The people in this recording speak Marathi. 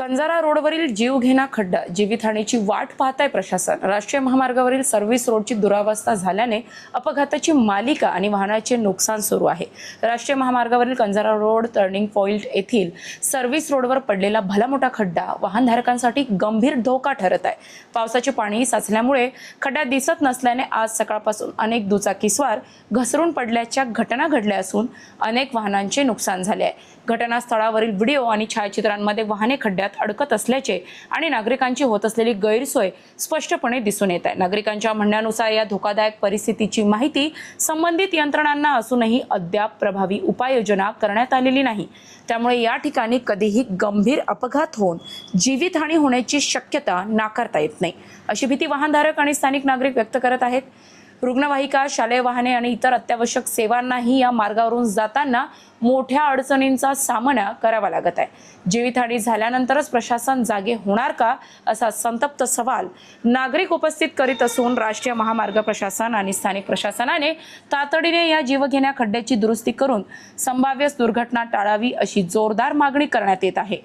कंजारा रोडवरील जीवघेणा खड्डा, जीवितहानीची वाट पाहत आहे प्रशासन। राष्ट्रीय महामार्गावरील सर्व्हिस रोडची दुरावस्था झाल्याने अपघाताची मालिका आणि वाहनाचे नुकसान सुरू आहे। राष्ट्रीय महामार्गावरील कंजारा रोड टर्निंग पॉइंट येथील सर्व्हिस रोडवर पडलेला भला मोठा खड्डा वाहनधारकांसाठी गंभीर धोका ठरत आहे। पावसाचे पाणी साचल्यामुळे खड्डा दिसत नसल्याने आज सकाळपासून अनेक दुचाकीस्वार घसरून पडल्याच्या घटना घडल्या असून अनेक वाहनांचे नुकसान झाले आहे। घटनास्थळावरील व्हिडिओ आणि छायाचित्रांमध्ये वाहने खड्ड्यात अडकत असल्याचे आणि नागरिकांची होत असलेली गैरसोय स्पष्टपणे दिसून येत आहे। नागरिकांच्या म्हणण्यानुसार या धोकादायक परिस्थितीची माहिती संबंधित यंत्रणांना असूनही अद्याप प्रभावी उपाययोजना करण्यात आलेली नाही। त्यामुळे या ठिकाणी कधीही गंभीर अपघात होऊन जीवितहानी होण्याची शक्यता नाकारता येत नाही, अशी भीती वाहनधारक आणि स्थानिक नागरिक व्यक्त करत आहेत। रुग्णवाहिका, शालेय वाहने आणि इतर अत्यावश्यक सेवांनाही या मार्गावरून जाताना मोठ्या अडचणींचा सामना करावा लागत आहे। जीवितहानी झाल्यानंतरच प्रशासन जागे होणार का, असा संतप्त सवाल नागरिक उपस्थित करीत असून राष्ट्रीय महामार्ग प्रशासन आणि स्थानिक प्रशासनाने तातडीने या जीवघेण्या खड्ड्याची दुरुस्ती करून संभाव्य दुर्घटना टाळावी, अशी जोरदार मागणी करण्यात येत आहे।